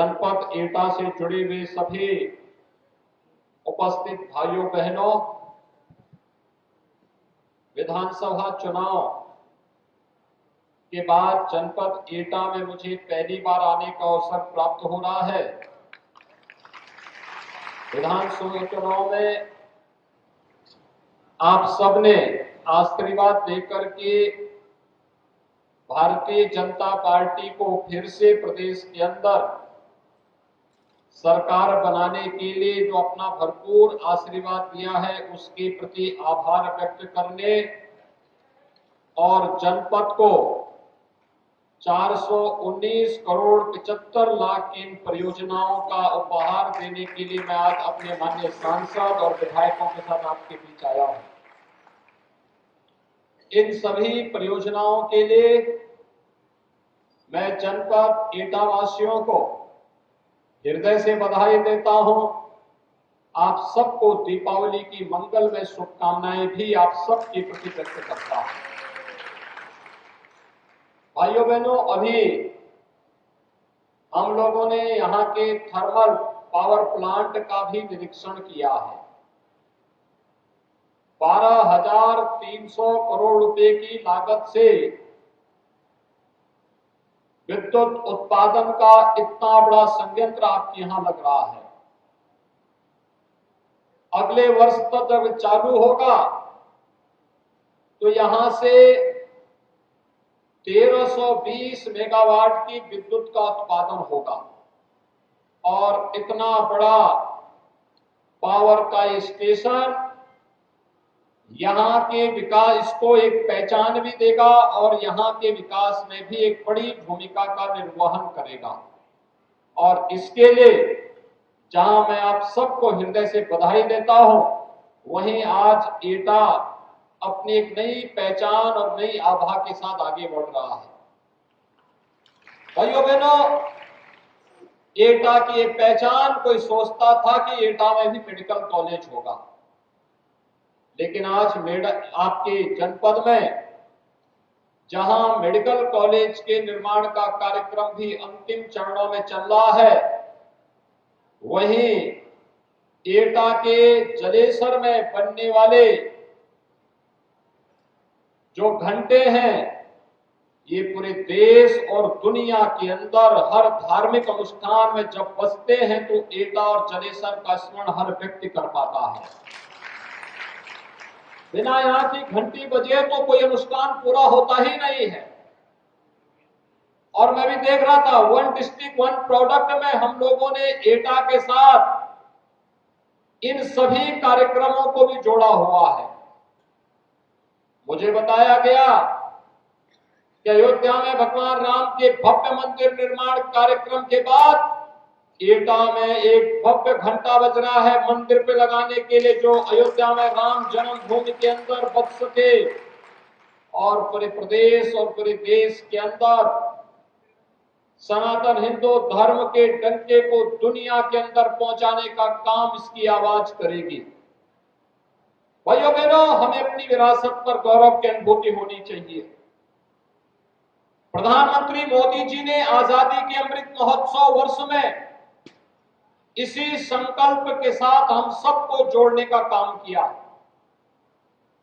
जनपद एटा से जुड़े हुए सभी उपस्थित भाइयों बहनों, विधानसभा चुनाव के बाद जनपद एटा में मुझे पहली बार आने का अवसर प्राप्त हो रहा है। विधानसभा चुनाव में आप सबने आशीर्वाद देकर के भारतीय जनता पार्टी को फिर से प्रदेश के अंदर सरकार बनाने के लिए जो अपना भरपूर आशीर्वाद दिया है, उसके प्रति आभार व्यक्त करने और जनपद को 419 करोड़ 75 लाख की इन परियोजनाओं का उपहार देने के लिए मैं आज अपने माननीय सांसद और विधायकों के साथ आपके बीच आया हूं। इन सभी परियोजनाओं के लिए मैं जनपद एटा वासियों को हृदय से बधाई देता हूं। आप सबको दीपावली की मंगलमय शुभकामनाएं भी आप सबके प्रति व्यक्त करता हूं। भाइयों बहनों, अभी हम लोगों ने यहां के थर्मल पावर प्लांट का भी निरीक्षण किया है। 12,300 करोड़ रुपए की लागत से विद्युत उत्पादन का इतना बड़ा संयंत्र आपके यहां लग रहा है। अगले वर्ष तक जब चालू होगा तो यहां से 1320 मेगावाट की विद्युत का उत्पादन होगा और इतना बड़ा पावर का स्टेशन यहाँ के विकास इसको एक पहचान भी देगा और यहाँ के विकास में भी एक बड़ी भूमिका का निर्वहन करेगा। और इसके लिए जहां मैं आप सबको हृदय से बधाई देता हूं, वहीं आज एटा अपनी एक नई पहचान और नई आभा के साथ आगे बढ़ रहा है। भाइयों बहनों, एटा की एक पहचान, कोई सोचता था कि एटा में भी मेडिकल कॉलेज होगा, लेकिन आज आपके जनपद में जहां मेडिकल कॉलेज के निर्माण का कार्यक्रम भी अंतिम चरणों में चल रहा है, वहीं एटा के जलेसर में बनने वाले जो घंटे हैं, ये पूरे देश और दुनिया के अंदर हर धार्मिक अनुष्ठान में जब बजते हैं तो एटा और जलेसर का स्मरण हर व्यक्ति कर पाता है। बिना यहाँ की घंटी बजे तो कोई अनुष्ठान पूरा होता ही नहीं है। और मैं भी देख रहा था, वन डिस्ट्रिक्ट वन प्रोडक्ट में हम लोगों ने एटा के साथ इन सभी कार्यक्रमों को भी जोड़ा हुआ है। मुझे बताया गया कि अयोध्या में भगवान राम के भव्य मंदिर निर्माण कार्यक्रम के बाद एटा में एक भव्य घंटा बज रहा है मंदिर पे लगाने के लिए, जो अयोध्या में राम जन्मभूमि के अंदर बज सके और पूरे प्रदेश और पूरे देश के अंदर सनातन हिंदू धर्म के डंके को दुनिया के अंदर पहुंचाने का काम इसकी आवाज करेगी। भाइयों बहनों, हमें अपनी विरासत पर गौरव की अनुभूति होनी चाहिए। प्रधानमंत्री मोदी जी ने आजादी के अमृत महोत्सव वर्ष में इसी संकल्प के साथ हम सबको जोड़ने का काम किया।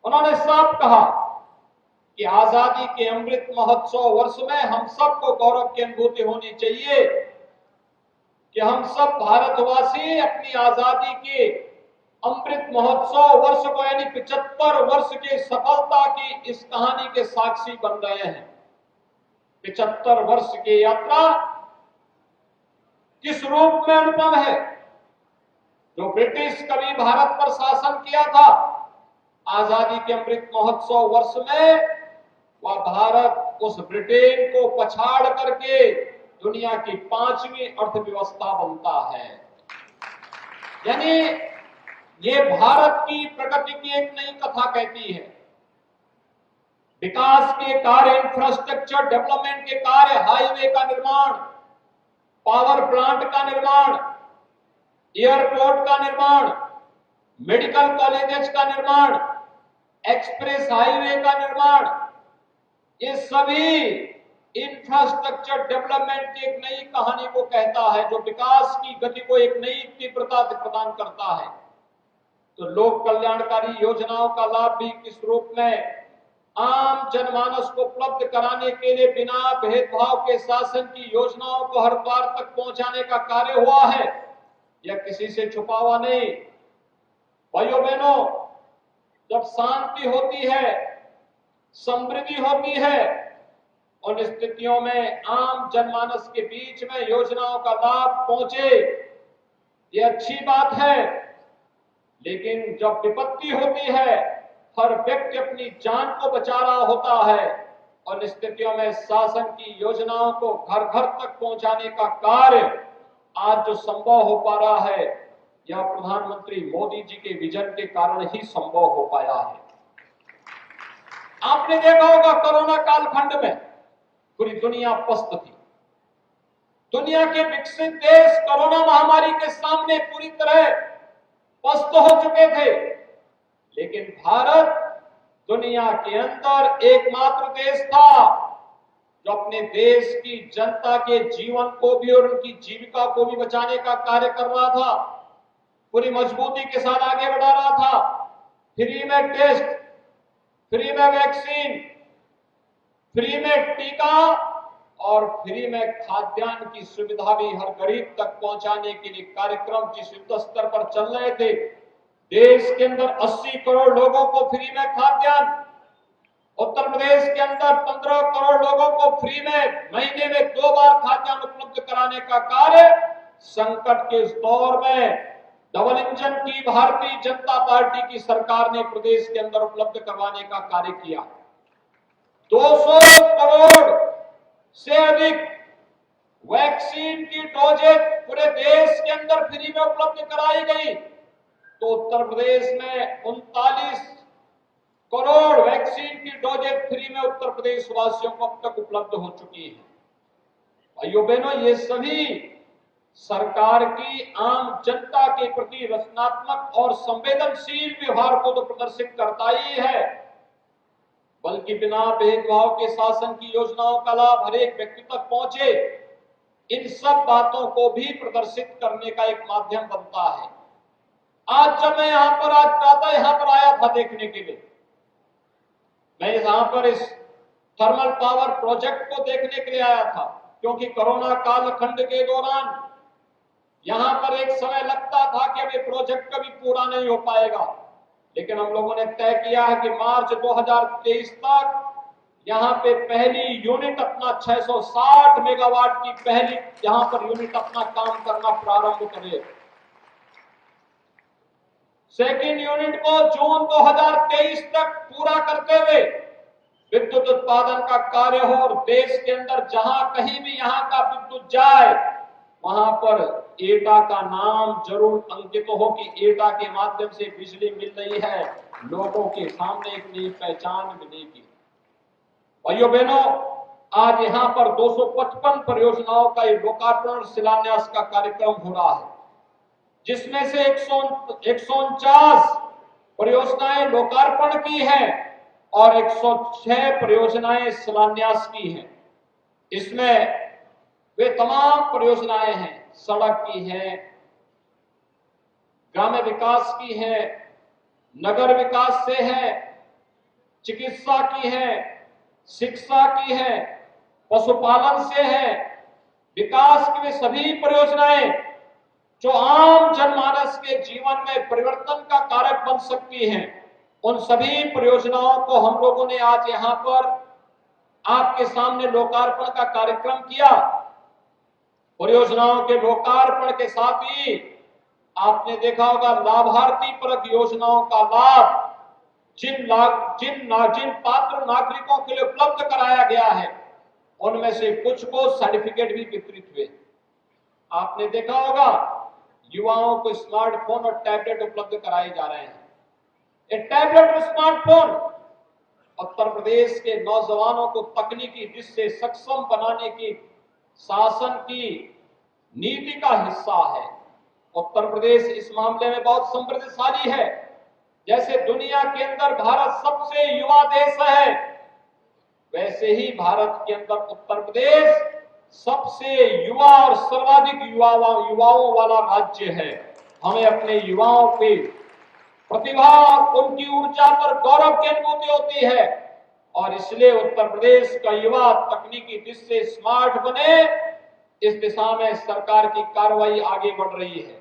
उन्होंने साफ कहा कि आजादी के अमृत महोत्सव वर्ष में हम सबको गौरव की अनुभूति होनी चाहिए कि हम सब भारतवासी अपनी आजादी के अमृत महोत्सव वर्ष को यानी 75 वर्ष की सफलता की इस कहानी के साक्षी बन रहे हैं। 75 वर्ष की यात्रा किस रूप में अनुपम है। जो ब्रिटिश कभी भारत पर शासन किया था, आजादी के अमृत महोत्सव वर्ष में वह भारत उस ब्रिटेन को पछाड़ करके दुनिया की 5वीं अर्थव्यवस्था बनता है। यानी ये भारत की प्रगति की एक नई कथा कहती है। विकास के कार्य, इंफ्रास्ट्रक्चर डेवलपमेंट के कार्य, हाईवे का निर्माण, पावर प्लांट का निर्माण, एयरपोर्ट का निर्माण, मेडिकल कॉलेजेस का निर्माण, एक्सप्रेस हाईवे का निर्माण, ये सभी इंफ्रास्ट्रक्चर डेवलपमेंट की एक नई कहानी को कहता है, जो विकास की गति को एक नई तीव्रता प्रदान करता है। तो लोक कल्याणकारी योजनाओं का लाभ भी किस रूप में आम जनमानस को उपलब्ध कराने के लिए बिना भेदभाव के शासन की योजनाओं को हर द्वार तक पहुंचाने का कार्य हुआ है, यह किसी से छुपा हुआ नहीं। भाइयों बहनों, जब शांति होती है, समृद्धि होती है, उन स्थितियों में आम जनमानस के बीच में योजनाओं का लाभ पहुंचे, ये अच्छी बात है। लेकिन जब विपत्ति होती है, हर व्यक्ति अपनी जान को बचा रहा होता है, और स्थितियों में शासन की योजनाओं को घर घर तक पहुंचाने का कार्य आज जो संभव हो पा रहा है, यह प्रधानमंत्री मोदी जी के विजन के कारण ही संभव हो पाया है। आपने देखा होगा कोरोना कालखंड में पूरी दुनिया पस्त थी। दुनिया के विकसित देश कोरोना महामारी के सामने पूरी तरह पस्त हो चुके थे, लेकिन भारत दुनिया के अंदर एकमात्र देश था जो अपने देश की जनता के जीवन को भी और उनकी जीविका को भी बचाने का कार्य कर रहा था, पूरी मजबूती के साथ आगे बढ़ा रहा था। फ्री में टेस्ट, फ्री में वैक्सीन, फ्री में टीका और फ्री में खाद्यान्न की सुविधा भी हर गरीब तक पहुंचाने के लिए कार्यक्रम जिस युद्ध स्तर पर चल रहे थे। देश के अंदर 80 करोड़ लोगों को फ्री में खाद्यान्न, उत्तर प्रदेश के अंदर 15 करोड़ लोगों को फ्री में महीने में 2 बार खाद्यान्न उपलब्ध कराने का कार्य संकट के इस दौर में डबल इंजन की भारतीय जनता पार्टी की सरकार ने प्रदेश के अंदर उपलब्ध करवाने का कार्य किया। 200 करोड़ से अधिक वैक्सीन की डोजेज पूरे देश के अंदर फ्री में उपलब्ध कराई गई। तो उत्तर प्रदेश में 39 करोड़ वैक्सीन की डोजेज फ्री में उत्तर प्रदेश वासियों को अब तक उपलब्ध हो चुकी है। भाइयों बहनों, ये सभी सरकार की आम जनता के प्रति रचनात्मक और संवेदनशील व्यवहार को तो प्रदर्शित करता ही है, बल्कि बिना भेदभाव के शासन की योजनाओं का लाभ हर एक व्यक्ति तक पहुंचे, इन सब बातों को भी प्रदर्शित करने का एक माध्यम बनता है। आज जब मैं आज प्रातः यहां पर आया था देखने के लिए, मैं यहां पर इस थर्मल पावर प्रोजेक्ट को देखने के लिए आया था, क्योंकि कोरोना कालखंड के दौरान यहां पर एक समय लगता था कि अब ये प्रोजेक्ट कभी पूरा नहीं हो पाएगा, लेकिन हम लोगों ने तय किया है कि मार्च 2023 तक यहां पे पहली यूनिट अपना 660 मेगावाट की पहली यहां पर यूनिट अपना काम करना प्रारंभ करे। सेकेंड यूनिट को जून 2023 तक पूरा करते हुए विद्युत उत्पादन का कार्य हो और देश के अंदर जहां कहीं भी यहां का विद्युत जाए वहां पर एटा का नाम जरूर अंकित हो कि एटा के माध्यम से बिजली मिल रही है, लोगों के सामने एक नई पहचान मिलेगी। भाइयों बहनों, आज यहां पर 255 परियोजनाओं का लोकार्पण और शिलान्यास का कार्यक्रम हो रहा है, जिसमें से 149 परियोजनाएं लोकार्पण की हैं और 106 परियोजनाएं शिलान्यास की हैं। इसमें वे तमाम परियोजनाएं हैं, सड़क की है, ग्राम्य विकास की है, नगर विकास से है, चिकित्सा की है, शिक्षा की है, पशुपालन से है। विकास की वे सभी परियोजनाएं जो आम जनमानस के जीवन में परिवर्तन का कारक बन सकती हैं, उन सभी परियोजनाओं को हम लोगों ने आज यहां पर आपके सामने लोकार्पण का कार्यक्रम किया। परियोजनाओं के लोकार्पण के साथ ही आपने देखा होगा लाभार्थी परक योजनाओं का लाभ जिन पात्र नागरिकों के लिए उपलब्ध कराया गया है, उनमें से कुछ को सर्टिफिकेट भी वितरित हुए। आपने देखा होगा युवाओं को स्मार्टफोन और टैबलेट उपलब्ध कराए जा रहे हैं। ये टैबलेट और स्मार्टफोन उत्तर प्रदेश के नौजवानों को तकनीकी दृष्टि से सक्षम बनाने की शासन की नीति का हिस्सा है। उत्तर प्रदेश इस मामले में बहुत समृद्धशाली है। जैसे दुनिया के अंदर भारत सबसे युवा देश है, वैसे ही भारत के अंदर उत्तर प्रदेश सबसे युवा और सर्वाधिक युवाओं वाला राज्य है। हमें अपने युवाओं पे प्रतिभा और उनकी ऊर्जा पर गौरव की अनुभूति होती है और इसलिए उत्तर प्रदेश का युवा तकनीकी दृष्टि से स्मार्ट बने, इस दिशा में सरकार की कार्रवाई आगे बढ़ रही है।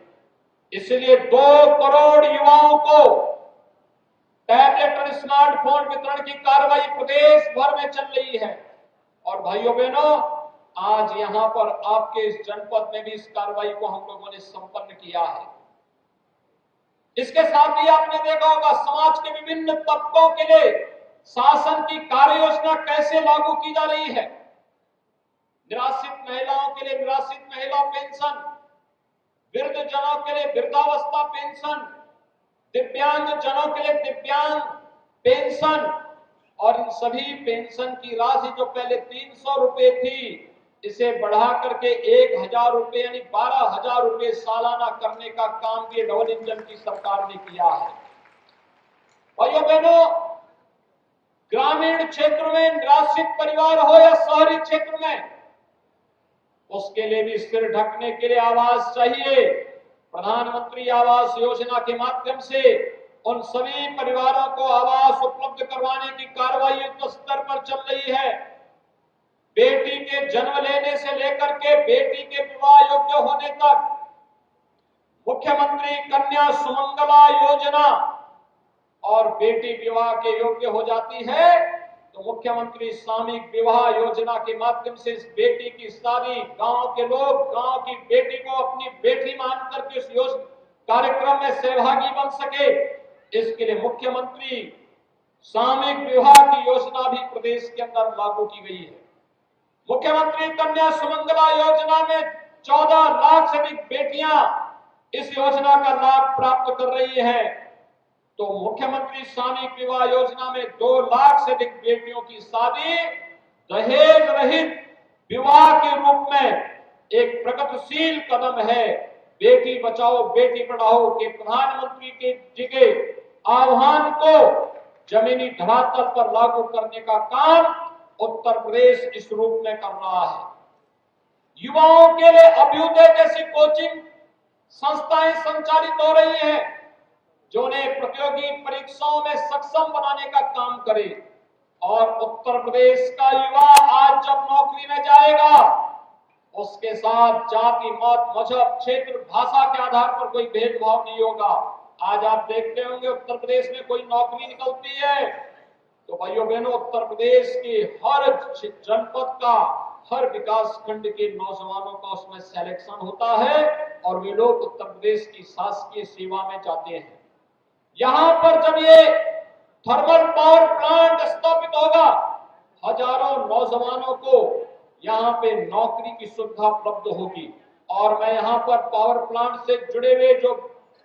इसलिए 2 करोड़ युवाओं को टैबलेट और स्मार्टफोन वितरण की कार्रवाई प्रदेश भर में चल रही है। और भाइयों बहनों, आज यहां पर आपके इस जनपद में भी इस कार्रवाई को हम लोगों ने संपन्न किया है। इसके साथ ही आपने देखा होगा समाज के विभिन्न तबकों के लिए शासन की कार्य योजना कैसे लागू की जा रही है। निराश्रित महिलाओं के लिए निराश्रित महिला पेंशन, वृद्ध जनों के लिए वृद्धावस्था पेंशन, दिव्यांग जनों के लिए दिव्यांग पेंशन और इन सभी पेंशन की राशि जो पहले 300 रुपए थी, इसे बढ़ा करके 1000 रुपए यानी 12,000 रुपए सालाना करने का काम भी डबल इंजन की सरकार ने किया है। भाइयों बहनों, ग्रामीण क्षेत्र में निराश्रित परिवार हो या शहरी क्षेत्र में, उसके लिए भी सिर ढकने के लिए आवास चाहिए। प्रधानमंत्री आवास योजना के माध्यम से उन सभी परिवारों को आवास उपलब्ध करवाने की कार्रवाई युद्ध स्तर पर चल रही है। बेटी के जन्म लेने से लेकर के बेटी के विवाह योग्य होने तक मुख्यमंत्री कन्या सुमंगला योजना, और बेटी विवाह के योग्य हो जाती है तो मुख्यमंत्री सामूहिक विवाह योजना के माध्यम से इस बेटी की शादी गांव के लोग गांव की बेटी को अपनी बेटी मानकर के इस कार्यक्रम में सहभागी बन सके, इसके लिए मुख्यमंत्री सामूहिक विवाह की योजना भी प्रदेश के अंदर लागू की गई है। मुख्यमंत्री कन्या सुमंगला योजना में 14 लाख से अधिक बेटियां इस योजना का लाभ प्राप्त कर रही हैं, तो मुख्यमंत्री सामूहिक विवाह योजना में 2 लाख से अधिक बेटियों की शादी दहेज रहित विवाह के रूप में एक प्रगतिशील कदम है। बेटी बचाओ बेटी पढ़ाओ के प्रधानमंत्री जी के आह्वान को जमीनी धरातल पर लागू करने का काम उत्तर प्रदेश इस रूप में कर रहा है। युवाओं के लिए अभ्युदय जैसी कोचिंग संस्थाएं संचालित हो रही हैं जो उन्हें प्रतियोगी परीक्षाओं में सक्षम बनाने का काम करे। और उत्तर प्रदेश का युवा आज जब नौकरी में जाएगा, उसके साथ जाति मत मजहब क्षेत्र भाषा के आधार पर कोई भेदभाव नहीं होगा। आज आप देखते होंगे उत्तर प्रदेश में कोई नौकरी निकलती है तो भाइयों बहनों, उत्तर प्रदेश के हर जनपद का हर विकास खंड के नौजवानों का उसमें सिलेक्शन होता है और वे लोग उत्तर प्रदेश की शासकीय सेवा में जाते हैं। यहां पर जब ये थर्मल पावर प्लांट स्थापित होगा, हजारों नौजवानों को यहां पे नौकरी की सुविधा उपलब्ध होगी। और मैं यहां पर पावर प्लांट से जुड़े हुए जो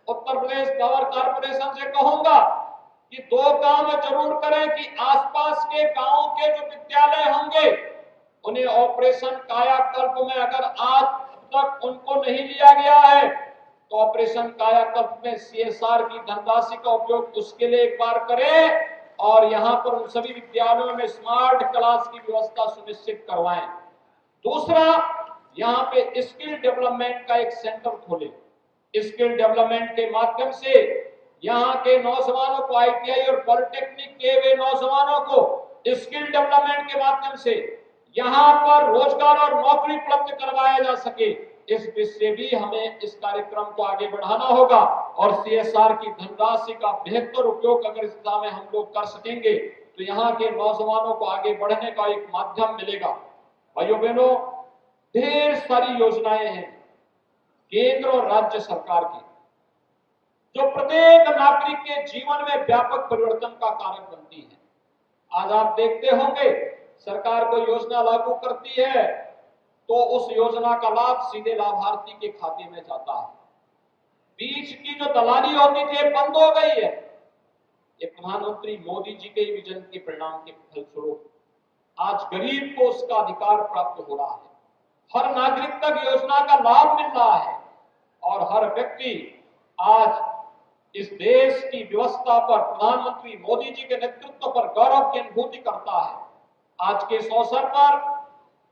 उत्तर प्रदेश पावर कारपोरेशन से कहूंगा कि 2 काम जरूर करें कि आसपास के गांवों के जो विद्यालय होंगे उन्हें ऑपरेशन कायाकल्प में अगर आज तक उनको नहीं लिया गया है तो ऑपरेशन कायाकल्प में CSR की धनराशि का उपयोग उसके लिए एक बार करें और यहां पर उन सभी विद्यालयों में स्मार्ट क्लास की व्यवस्था सुनिश्चित करवाएं। दूसरा, यहां पे स्किल डेवलपमेंट का एक सेंटर खोले। स्किल डेवलपमेंट के माध्यम से यहां के नौजवानों को ITI और पॉलिटेक्निक के वे नौजवानों को स्किल डेवलपमेंट के माध्यम से यहां पर रोजगार और नौकरी उपलब्ध करवाया जा सके। इस दृष्टि भी हमें इस कार्यक्रम को आगे बढ़ाना होगा और CSR की धनराशि का बेहतर उपयोग अगर इस दिशा में हम लोग कर सकेंगे तो यहाँ के नौजवानों को आगे बढ़ने का एक माध्यम मिलेगा। भाइयों बहनों, ढेर सारी योजनाएं हैं केंद्र और राज्य सरकार की जो प्रत्येक नागरिक के जीवन में व्यापक परिवर्तन का कारक बनती है। आज आप देखते होंगे सरकार कोई योजना लागू करती है तो उस योजना का लाभ सीधे लाभार्थी के खाते में जाता है। बीच की जो दलाली होती थी बंद हो गई है। ये प्रधानमंत्री मोदी जी के विजन के परिणाम के फलस्वरूप आज गरीब को उसका अधिकार प्राप्त हो रहा है। हर नागरिक तक योजना का लाभ मिल रहा है और हर व्यक्ति आज इस देश की व्यवस्था पर प्रधानमंत्री मोदी जी के नेतृत्व पर गौरव की अनुभूति करता है। आज के इस अवसर पर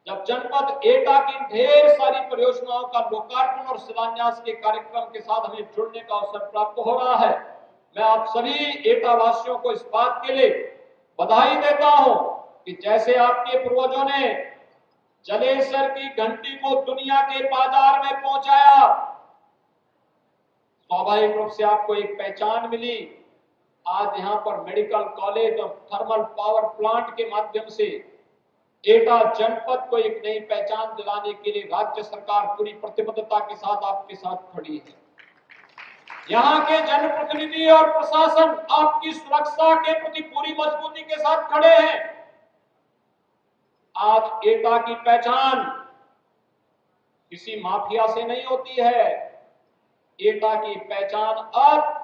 जब जनपद एटा की ढेर सारी परियोजनाओं का लोकार्पण और शिलान्यास के कार्यक्रम के साथ हमें जुड़ने का अवसर प्राप्त हो रहा है, मैं आप सभी एटा वासियों को इस बात के लिए बधाई देता हूं कि जैसे आपके पूर्वजों ने जलेसर की घंटी को दुनिया के बाजार में पहुंचाया, स्वाभाविक रूप से आपको एक पहचान मिली। आज यहां पर मेडिकल कॉलेज और थर्मल पावर प्लांट के माध्यम से एटा जनपद को एक नई पहचान दिलाने के लिए राज्य सरकार पूरी प्रतिबद्धता के साथ आपके साथ खड़ी है। यहाँ के जनप्रतिनिधि और प्रशासन आपकी सुरक्षा के प्रति पूरी मजबूती के साथ खड़े हैं। आज एटा की पहचान किसी माफिया से नहीं होती है, एटा की पहचान अब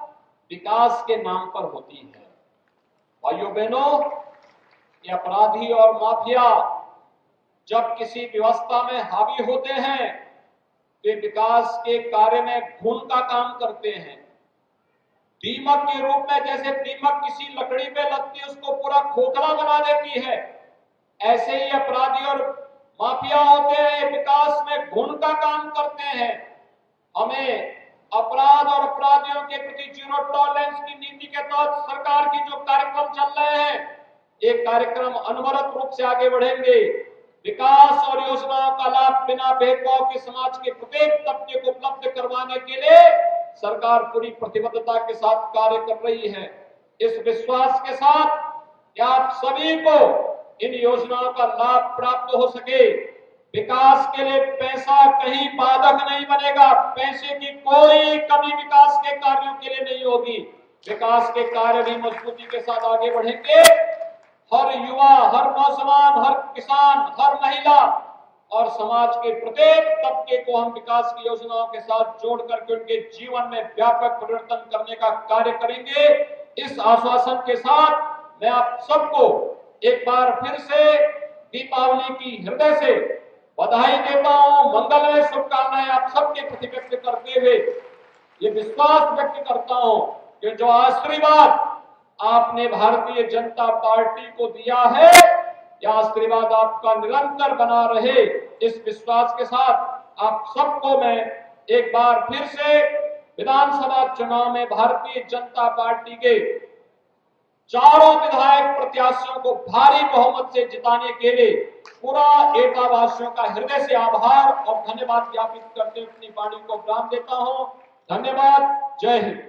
विकास के नाम पर होती है। भाइयों बहनों, ये अपराधी और माफिया जब किसी व्यवस्था में हावी होते हैं वे विकास के कार्य में घुन का काम करते हैं। दीमक के रूप में, जैसे दीमक किसी लकड़ी पे लगती है उसको पूरा खोखला बना देती है, ऐसे ही अपराधी और माफिया होते हैं, विकास में घुन का काम करते हैं। हमें अपराध और अपराधियों के प्रति जीरो टॉलरेंस की नीति के तहत सरकार की जो कार्यक्रम चल रहे हैं, ये कार्यक्रम अनवरत रूप से आगे बढ़ेंगे। विकास और योजनाओं का लाभ बिना भेदभाव के समाज के प्रत्येक तबके को उपलब्ध करवाने के लिए सरकार पूरी प्रतिबद्धता के साथ कार्य कर रही है। इस विश्वास के साथ कि आप सभी को इन योजनाओं का लाभ प्राप्त हो सके, विकास के लिए पैसा कहीं बाधक नहीं बनेगा, पैसे की कोई कमी विकास के कार्यों के लिए नहीं होगी। विकास के कार्य भी मजबूती के साथ आगे बढ़ेंगे। हर युवा, हर नौजवान, हर किसान, हर महिला और समाज के प्रत्येक तबके को हम विकास की योजनाओं के साथ जोड़ करके उनके जीवन में व्यापक परिवर्तन करने का कार्य करेंगे। इस आश्वासन के साथ मैं आप सबको एक बार फिर से दीपावली की हृदय से बधाई देता हूं, मंगलमय शुभकामनाएं आप सबके प्रति व्यक्त करते हुए ये विश्वास व्यक्त करता हूं कि जो आशीर्वाद आपने भारतीय जनता पार्टी को दिया है, यह आशीर्वाद आपका निरंतर बना रहे। इस विश्वास के साथ आप सबको मैं एक बार फिर से विधानसभा चुनाव में भारतीय जनता पार्टी के चारों विधायक प्रत्याशियों को भारी बहुमत से जिताने के लिए पूरा एटा वासियों का हृदय से आभार और धन्यवाद ज्ञापित करते हुए अपनी वाणी को विराम देता हूं। धन्यवाद। जय हिंद।